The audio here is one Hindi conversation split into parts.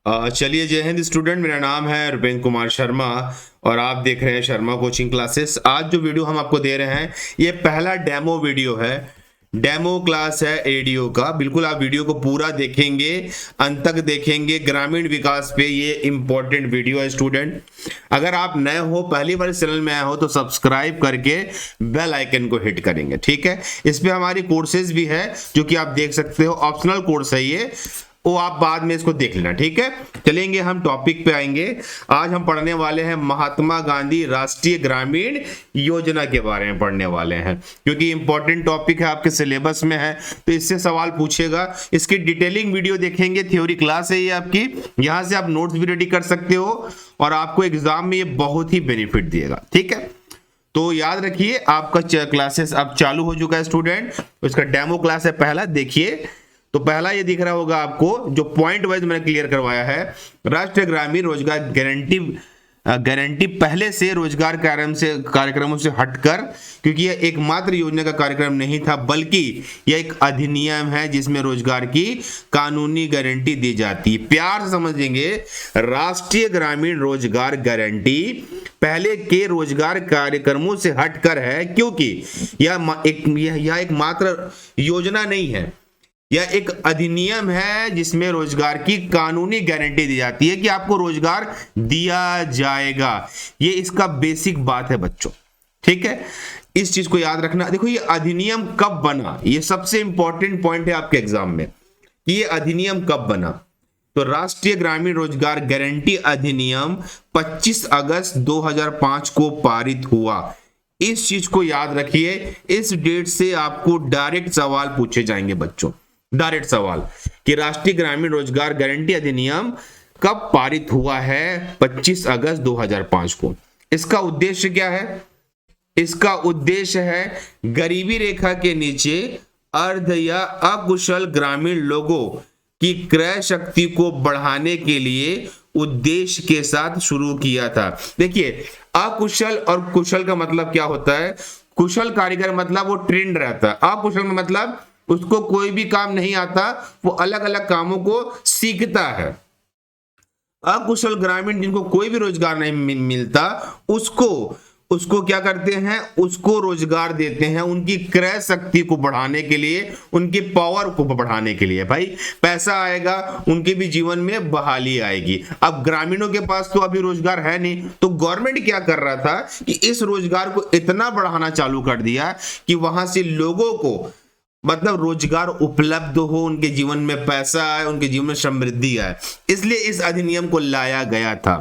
चलिए, जय हिंद स्टूडेंट। मेरा नाम है रुपेंद्र कुमार शर्मा और आप देख रहे हैं शर्मा कोचिंग क्लासेस। आज जो वीडियो हम आपको दे रहे हैं ये पहला डेमो वीडियो है, डेमो क्लास है एडीओ का। बिल्कुल आप वीडियो को पूरा देखेंगे, अंत तक देखेंगे। ग्रामीण विकास पे ये इंपॉर्टेंट वीडियो है स्टूडेंट। अगर आप नए हो, पहली बार इस चैनल में आए हो तो सब्सक्राइब करके बेल आइकन को हिट करेंगे, ठीक है। इस पे हमारी कोर्सेज भी है जो कि आप देख सकते हो, ऑप्शनल कोर्स है ये, वो आप बाद में इसको देख लेना, ठीक है। चलेंगे हम टॉपिक पे आएंगे। आज हम पढ़ने वाले हैं महात्मा गांधी राष्ट्रीय ग्रामीण योजना के बारे में पढ़ने वाले हैं, क्योंकि इंपॉर्टेंट टॉपिक है, आपके सिलेबस में है तो इससे सवाल पूछेगा। इसकी डिटेलिंग वीडियो देखेंगे, थ्योरी क्लास है ये आपकी, यहां से आप नोट्स भी रेडी कर सकते हो और आपको एग्जाम में ये बहुत ही बेनिफिट देगा, ठीक है। तो याद रखिए, आपका क्लासेस अब चालू हो चुका है स्टूडेंट। इसका डेमो क्लास है पहला, देखिए। तो पहला ये दिख रहा होगा आपको, जो पॉइंट वाइज मैंने क्लियर करवाया है। राष्ट्रीय ग्रामीण रोजगार गारंटी पहले से रोजगार कार्यक्रमों से हटकर, क्योंकि यह एकमात्र योजना का कार्यक्रम नहीं था, बल्कि यह एक अधिनियम है जिसमें रोजगार की कानूनी गारंटी दी जाती है। प्यार से समझेंगे, राष्ट्रीय ग्रामीण रोजगार गारंटी पहले के रोजगार कार्यक्रमों से हटकर है, क्योंकि यह एक मात्र योजना नहीं है, यह एक अधिनियम है जिसमें रोजगार की कानूनी गारंटी दी जाती है कि आपको रोजगार दिया जाएगा। ये इसका बेसिक बात है बच्चों, ठीक है। इस चीज को याद रखना। देखो, ये अधिनियम कब बना, ये सबसे इंपॉर्टेंट पॉइंट है आपके एग्जाम में कि ये अधिनियम कब बना। तो राष्ट्रीय ग्रामीण रोजगार गारंटी अधिनियम 25 अगस्त 2005 को पारित हुआ। इस चीज को याद रखिए, इस डेट से आपको डायरेक्ट सवाल पूछे जाएंगे बच्चों, डायरेक्ट सवाल कि राष्ट्रीय ग्रामीण रोजगार गारंटी अधिनियम कब पारित हुआ है, 25 अगस्त 2005 को। इसका उद्देश्य क्या है? इसका उद्देश्य है गरीबी रेखा के नीचे अर्ध या अकुशल ग्रामीण लोगों की क्रय शक्ति को बढ़ाने के लिए उद्देश्य के साथ शुरू किया था। देखिए, अकुशल और कुशल का मतलब क्या होता है? कुशल कारीगर मतलब वो ट्रेंड रहता है, अकुशल में मतलब उसको कोई भी काम नहीं आता, वो अलग अलग कामों को सीखता है। अकुशल ग्रामीण जिनको कोई भी रोजगार नहीं मिलता, उसको क्या करते हैं? उसको रोजगार देते हैं, उनकी क्रय शक्ति को बढ़ाने के लिए, उनकी पावर को बढ़ाने के लिए। भाई पैसा आएगा, उनके भी जीवन में बहाली आएगी। अब ग्रामीणों के पास तो अभी रोजगार है नहीं, तो गवर्नमेंट क्या कर रहा था कि इस रोजगार को इतना बढ़ाना चालू कर दिया कि वहां से लोगों को मतलब रोजगार उपलब्ध हो, उनके जीवन में पैसा आए, उनके जीवन में समृद्धि आए। इसलिए इस अधिनियम को लाया गया था।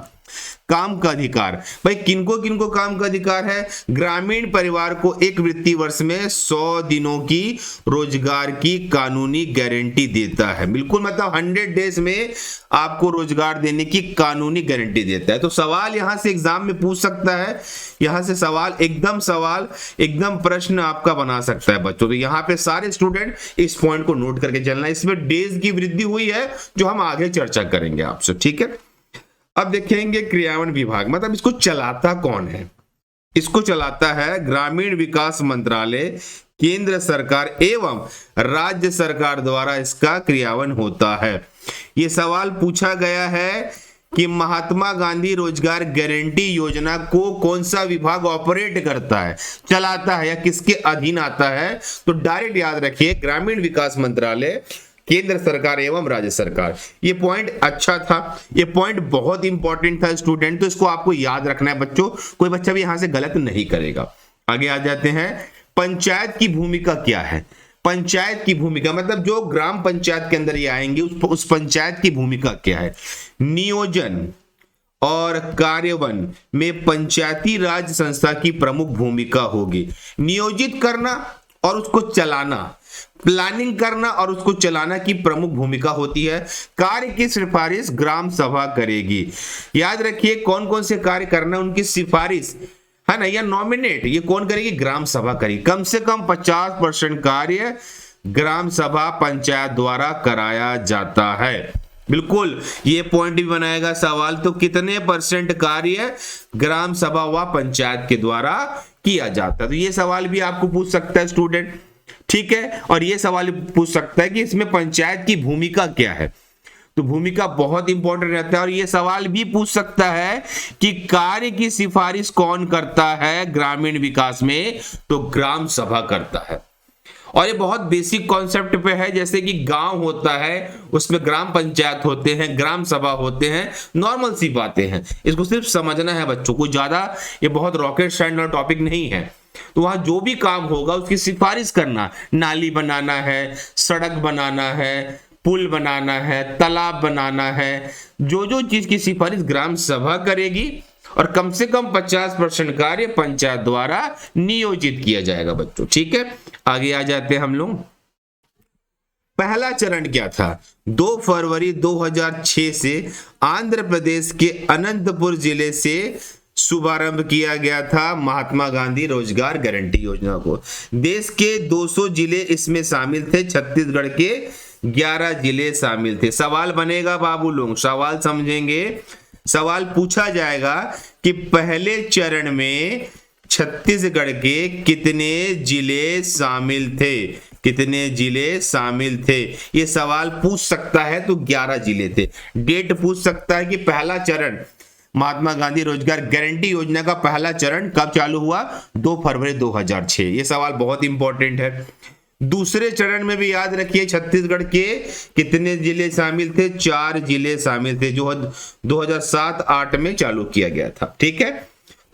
काम का अधिकार, भाई किनको किनको काम का अधिकार है? ग्रामीण परिवार को एक वित्तीय वर्ष में 100 दिनों की रोजगार की कानूनी गारंटी देता है। बिल्कुल, मतलब 100 डेज में आपको रोजगार देने की कानूनी गारंटी देता है। तो सवाल यहां से एग्जाम में पूछ सकता है, यहां से सवाल एकदम प्रश्न आपका बना सकता है बच्चों। तो यहाँ पे सारे स्टूडेंट इस पॉइंट को नोट करके चलना। इसमें डेज की वृद्धि हुई है जो हम आगे चर्चा करेंगे आपसे, ठीक है। अब देखेंगे क्रियान्वयन विभाग, मतलब इसको चलाता कौन है? इसको चलाता है ग्रामीण विकास मंत्रालय, केंद्र सरकार एवं राज्य सरकार द्वारा इसका क्रियान्वयन होता है। ये सवाल पूछा गया है कि महात्मा गांधी रोजगार गारंटी योजना को कौन सा विभाग ऑपरेट करता है, चलाता है, या किसके अधीन आता है? तो डायरेक्ट याद रखिए, ग्रामीण विकास मंत्रालय, केंद्र सरकार एवं राज्य सरकार। ये पॉइंट अच्छा था, ये पॉइंट बहुत इंपॉर्टेंट था स्टूडेंट, तो इसको आपको याद रखना है बच्चों, कोई बच्चा भी यहां से गलत नहीं करेगा। आगे आ जाते हैं, पंचायत की भूमिका क्या है? पंचायत की भूमिका मतलब जो ग्राम पंचायत के अंदर ये आएंगे उस पंचायत की भूमिका क्या है? नियोजन और कार्यान्वयन में पंचायती राज संस्था की प्रमुख भूमिका होगी। नियोजित करना और उसको चलाना, प्लानिंग करना और उसको चलाना की प्रमुख भूमिका होती है। कार्य की सिफारिश ग्राम सभा करेगी। याद रखिए, कौन कौन से कार्य करना, उनकी सिफारिश है ना, या नॉमिनेट, ये कौन करेगी? ग्राम सभा करेगी। कम से कम 50% कार्य ग्राम सभा पंचायत द्वारा कराया जाता है। बिल्कुल, ये पॉइंट भी बनाएगा सवाल, तो कितने % कार्य ग्राम सभा व पंचायत के द्वारा किया जाता है? तो ये सवाल भी आपको पूछ सकता है स्टूडेंट, ठीक है। और ये सवाल पूछ सकता है कि इसमें पंचायत की भूमिका क्या है? तो भूमिका बहुत इंपॉर्टेंट रहता है। और ये सवाल भी पूछ सकता है कि कार्य की सिफारिश कौन करता है ग्रामीण विकास में, तो ग्राम सभा करता है। और ये बहुत बेसिक कॉन्सेप्ट पे है, जैसे कि गांव होता है उसमें ग्राम पंचायत होते हैं, ग्राम सभा होते हैं, नॉर्मल सी बातें हैं, इसको सिर्फ समझना है बच्चों को, ज्यादा ये बहुत रॉकेट साइंस वाला टॉपिक नहीं है। तो वहां जो भी काम होगा उसकी सिफारिश करना, नाली बनाना है, सड़क बनाना है, पुल बनाना है, तालाब बनाना है, जो जो चीज की सिफारिश ग्राम सभा करेगी और कम से कम 50% कार्य पंचायत द्वारा नियोजित किया जाएगा बच्चों। ठीक है, आगे आ जाते हैं हम लोग। पहला चरण क्या था? 2 फरवरी 2006 से आंध्र प्रदेश के अनंतपुर जिले से शुभारंभ किया गया था महात्मा गांधी रोजगार गारंटी योजना को। देश के 200 जिले इसमें शामिल थे, छत्तीसगढ़ के 11 जिले शामिल थे। सवाल बनेगा बाबू लोग, सवाल समझेंगे, सवाल पूछा जाएगा कि पहले चरण में छत्तीसगढ़ के कितने जिले शामिल थे, कितने जिले शामिल थे, ये सवाल पूछ सकता है। तो 11 जिले थे। डेट पूछ सकता है कि पहला चरण महात्मा गांधी रोजगार गारंटी योजना का पहला चरण कब चालू हुआ? 2 फरवरी 2006। ये सवाल बहुत इंपॉर्टेंट है। दूसरे चरण में भी याद रखिए छत्तीसगढ़ के कितने जिले शामिल थे? 4 जिले शामिल थे, जो 2007-8 में चालू किया गया था। ठीक है,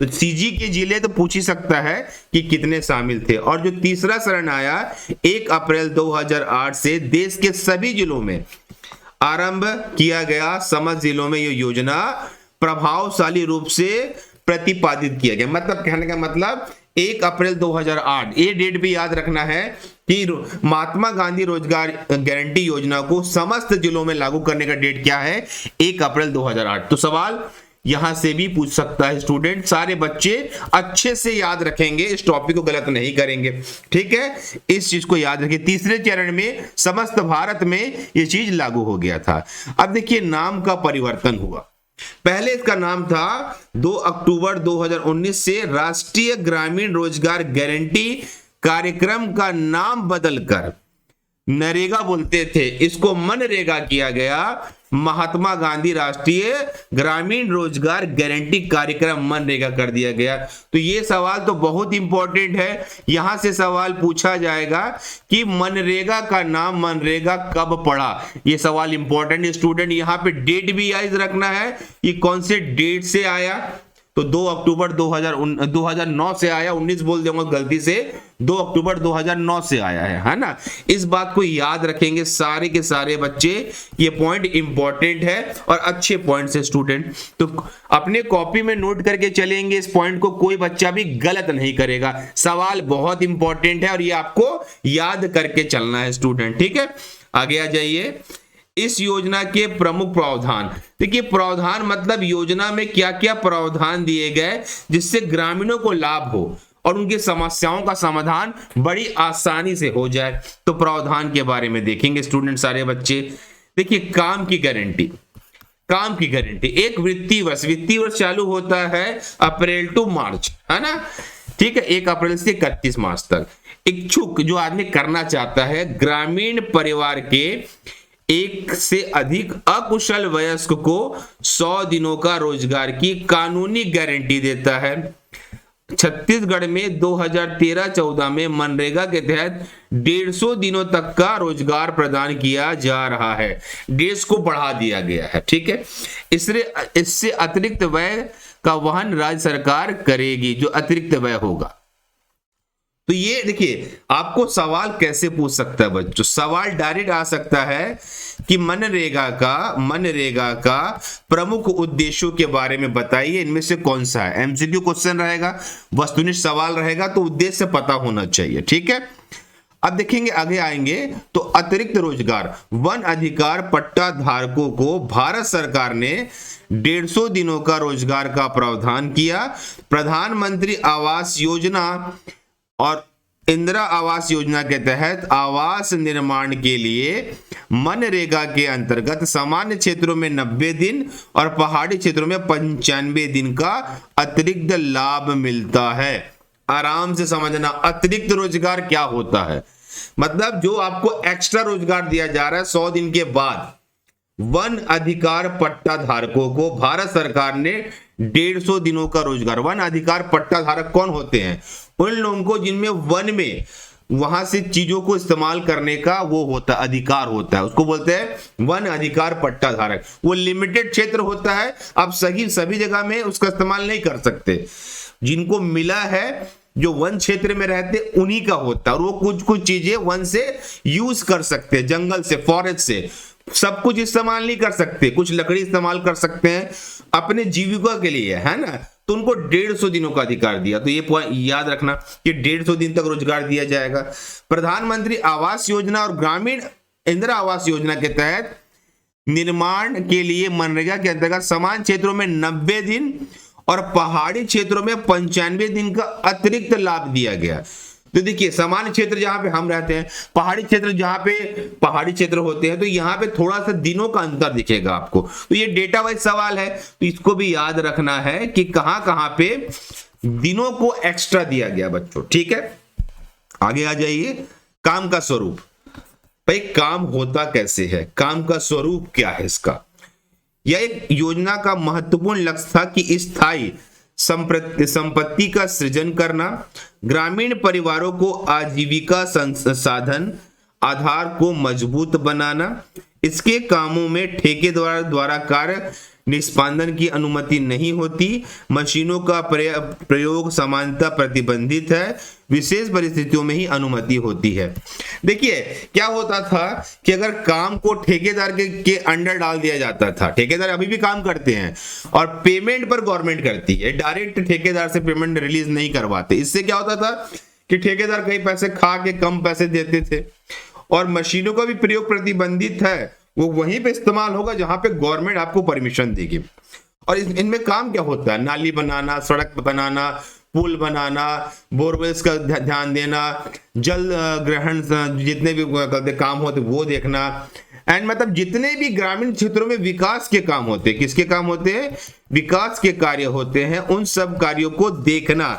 तो सीजी के जिले तो पूछ ही सकता है कि कितने शामिल थे। और जो तीसरा चरण आया 1 अप्रैल 2008 से देश के सभी जिलों में आरंभ किया गया। समस्त जिलों में यह योजना प्रभावशाली रूप से प्रतिपादित किया गया। मतलब कहने का मतलब 1 अप्रैल 2008, ये डेट भी याद रखना है कि महात्मा गांधी रोजगार गारंटी योजना को समस्त जिलों में लागू करने का डेट क्या है? 1 अप्रैल 2008। तो सवाल यहां से भी पूछ सकता है स्टूडेंट। सारे बच्चे अच्छे से याद रखेंगे, इस टॉपिक को गलत नहीं करेंगे। ठीक है, इस चीज को याद रखिए। तीसरे चरण में समस्त भारत में यह चीज लागू हो गया था। अब देखिए नाम का परिवर्तन हुआ। पहले इसका नाम था 2 अक्टूबर 2019 से राष्ट्रीय ग्रामीण रोजगार गारंटी कार्यक्रम का नाम बदलकर नरेगा बोलते थे, इसको मनरेगा किया गया। महात्मा गांधी राष्ट्रीय ग्रामीण रोजगार गारंटी कार्यक्रम मनरेगा कर दिया गया। तो ये सवाल तो बहुत इंपॉर्टेंट है, यहां से सवाल पूछा जाएगा कि मनरेगा का नाम मनरेगा कब पड़ा। ये सवाल इंपॉर्टेंट स्टूडेंट। यहां पे डेट भी याद रखना है कि कौन से डेट से आया। तो 2 अक्टूबर 2009 से आया, 19 बोल दूंगा गलती से, 2 अक्टूबर 2009 से आया है ना। इस बात को याद रखेंगे सारे के सारे बच्चे, ये पॉइंट इंपॉर्टेंट है और अच्छे पॉइंट से स्टूडेंट। तो अपने कॉपी में नोट करके चलेंगे, इस पॉइंट को कोई बच्चा भी गलत नहीं करेगा। सवाल बहुत इंपॉर्टेंट है और ये आपको याद करके चलना है स्टूडेंट। ठीक है, आगे आ जाइए। इस योजना के प्रमुख प्रावधान, देखिए प्रावधान मतलब योजना में क्या क्या प्रावधान दिए गए जिससे ग्रामीणों को लाभ हो और उनकी समस्याओं का समाधान बड़ी आसानी से हो जाए। तो प्रावधान के बारे में देखेंगे स्टूडेंट सारे बच्चे। देखिए काम की गारंटी, काम की गारंटी एक वित्तीय वर्ष चालू होता है अप्रैल टू मार्च, है ना। ठीक है, 1 अप्रैल से 31 मार्च तक। इच्छुक जो आदमी करना चाहता है, ग्रामीण परिवार के 1 से अधिक अकुशल वयस्क को 100 दिनों का रोजगार की कानूनी गारंटी देता है। छत्तीसगढ़ में 2013-14 में मनरेगा के तहत 150 दिनों तक का रोजगार प्रदान किया जा रहा है। 150 को बढ़ा दिया गया है। ठीक है, इससे अतिरिक्त व्यय का वहन राज्य सरकार करेगी, जो अतिरिक्त व्यय होगा। तो ये देखिए आपको सवाल कैसे पूछ सकता है बच्चों, सवाल डायरेक्ट आ सकता है कि मनरेगा का प्रमुख उद्देश्यों के बारे में बताइए, इनमें से कौन सा है। एमसीक्यू क्वेश्चन रहेगा, वस्तुनिष्ठ सवाल रहेगा, तो उद्देश्य पता होना चाहिए। ठीक है, अब देखेंगे आगे आएंगे तो अतिरिक्त रोजगार वन अधिकार पट्टा धारकों को भारत सरकार ने 150 दिनों का रोजगार का प्रावधान किया। प्रधानमंत्री आवास योजना और इंदिरा आवास योजना के तहत आवास निर्माण के लिए मनरेगा के अंतर्गत सामान्य क्षेत्रों में 90 दिन और पहाड़ी क्षेत्रों में 95 दिन का अतिरिक्त लाभ मिलता है। आराम से समझना, अतिरिक्त रोजगार क्या होता है, मतलब जो आपको एक्स्ट्रा रोजगार दिया जा रहा है 100 दिन के बाद, वन अधिकार पट्टा धारकों को भारत सरकार ने 150 दिनों का रोजगार। वन अधिकार पट्टा धारक कौन होते हैं? उन लोगों को जिनमें वन में वहां से चीजों को इस्तेमाल करने का वो होता है, अधिकार होता है, उसको बोलते हैं वन अधिकार पट्टा धारक। वो लिमिटेड क्षेत्र होता है, आप सभी जगह में उसका इस्तेमाल नहीं कर सकते। जिनको मिला है, जो वन क्षेत्र में रहते उन्हीं का होता है, और वो कुछ चीजें वन से यूज कर सकते हैं, जंगल से, फॉरेस्ट से। सब कुछ इस्तेमाल नहीं कर सकते, कुछ लकड़ी इस्तेमाल कर सकते हैं अपने जीविका के लिए, है ना। तो उनको 150 दिनों का अधिकार दिया। तो ये पॉइंट याद रखना कि 150 दिन तक रोजगार दिया जाएगा। प्रधानमंत्री आवास योजना और ग्रामीण इंदिरा आवास योजना के तहत निर्माण के लिए मनरेगा के अंतर्गत समान क्षेत्रों में 90 दिन और पहाड़ी क्षेत्रों में 95 दिन का अतिरिक्त लाभ दिया गया। तो देखिए, सामान्य क्षेत्र जहां पे हम रहते हैं, पहाड़ी क्षेत्र जहां पे पहाड़ी क्षेत्र होते हैं, तो यहाँ पे थोड़ा सा दिनों का अंतर दिखेगा आपको। तो ये डेटा वाइज सवाल है, तो इसको भी याद रखना है कि कहां कहां पे दिनों को एक्स्ट्रा दिया गया बच्चों। ठीक है, आगे आ जाइए। काम का स्वरूप, भाई काम होता कैसे है, काम का स्वरूप क्या है इसका? यह एक योजना का महत्वपूर्ण लक्ष्य था कि स्थायी संपत्ति का सृजन करना, ग्रामीण परिवारों को आजीविका संसाधन आधार को मजबूत बनाना। इसके कामों में ठेकेदार द्वारा कार्य निष्पादन की अनुमति नहीं होती। मशीनों का प्रयोग सामान्यतः प्रतिबंधित है, विशेष परिस्थितियों में ही अनुमति होती है। देखिए क्या होता था कि अगर काम को ठेकेदार के अंडर डाल दिया जाता था, ठेकेदार अभी भी काम करते हैं और पेमेंट पर गवर्नमेंट करती है, डायरेक्ट ठेकेदार से पेमेंट रिलीज नहीं करवाते। इससे क्या होता था कि ठेकेदार कई पैसे खा के कम पैसे देते थे, और मशीनों का भी प्रयोग प्रतिबंधित है, वो वहीं पे इस्तेमाल होगा जहां पे गवर्नमेंट आपको परमिशन देगी। और इनमें काम क्या होता है? नाली बनाना, सड़क बनाना, पुल बनाना, बोरवेल्स का ध्यान देना, जल ग्रहण, जितने भी काम होते वो देखना, एंड मतलब जितने भी ग्रामीण क्षेत्रों में विकास के काम होते हैं, किसके काम होते हैं? विकास के कार्य होते हैं, उन सब कार्यों को देखना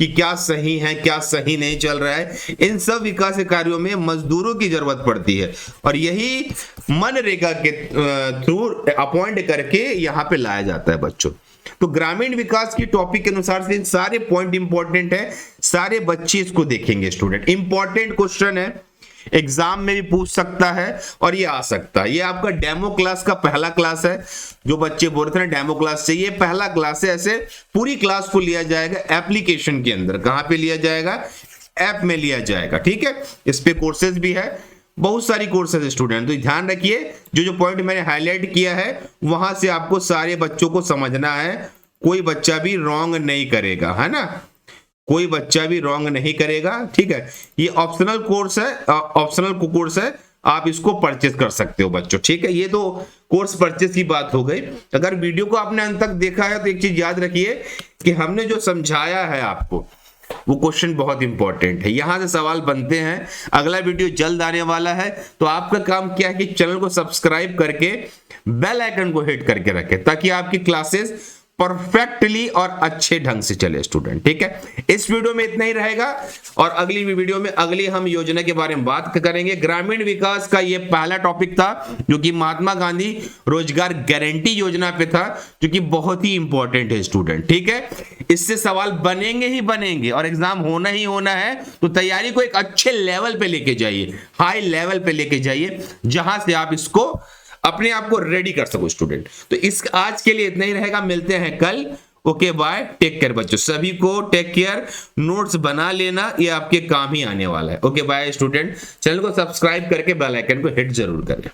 कि क्या सही है, क्या सही नहीं चल रहा है। इन सब विकास के कार्यों में मजदूरों की जरूरत पड़ती है, और यही मनरेगा के थ्रू अपॉइंट करके यहाँ पे लाया जाता है बच्चों। तो ग्रामीण विकास की टॉपिक के अनुसार से सारे पॉइंट इंपॉर्टेंट है, सारे बच्चे इसको देखेंगे। स्टूडेंट, इंपॉर्टेंट क्वेश्चन है, एग्जाम में भी पूछ सकता है और ये आ सकता है। ये आपका डेमो क्लास का पहला क्लास है। जो बच्चे बोल रहे थे डेमो क्लास से, ये पहला क्लास है। ऐसे पूरी क्लास को लिया जाएगा एप्लीकेशन के अंदर। कहां पे लिया जाएगा? ऐप में लिया जाएगा। ठीक है, इस पे कोर्सेज भी है, बहुत सारी कोर्सेज है स्टूडेंट। तो ध्यान रखिए, जो पॉइंट मैंने हाईलाइट किया है वहां से आपको सारे बच्चों को समझना है। कोई बच्चा भी रॉन्ग नहीं करेगा, है ना, कोई बच्चा भी रॉन्ग नहीं करेगा। ठीक है, ये ऑप्शनल कोर्स है, ऑप्शनल कोर्स है, आप इसको परचेज कर सकते हो बच्चों। ठीक है, ये तो कोर्स परचेज की बात हो गई। अगर वीडियो को आपने अंत तक देखा है तो एक चीज याद रखिए कि हमने जो समझाया है आपको वो क्वेश्चन बहुत इंपॉर्टेंट है, यहां से सवाल बनते हैं। अगला वीडियो जल्द आने वाला है, तो आपका काम क्या है कि चैनल को सब्सक्राइब करके बेल आइकन को हिट करके रखें, ताकि आपकी क्लासेस परफेक्टली और अच्छे ढंग से चले स्टूडेंट। ठीक है, इस वीडियो में इतना ही रहेगा, और अगली वीडियो में अगली हम योजना के बारे में बात करेंगे। ग्रामीण विकास का ये पहला टॉपिक था, जो कि महात्मा गांधी रोजगार गारंटी योजना पे था, जो कि बहुत ही इंपॉर्टेंट है स्टूडेंट। ठीक है, इससे सवाल बनेंगे ही बनेंगे, और एग्जाम होना ही होना है। तो तैयारी को एक अच्छे लेवल पे लेके जाइए, हाई लेवल पे लेके जाइए, जहां से आप इसको अपने आप को रेडी कर सको स्टूडेंट। तो इस आज के लिए इतना ही रहेगा, मिलते हैं कल। ओके बाय, टेक केयर बच्चों, सभी को टेक केयर। नोट्स बना लेना, ये आपके काम ही आने वाला है। ओके बाय स्टूडेंट, चैनल को सब्सक्राइब करके बेल आइकन को हिट जरूर करें।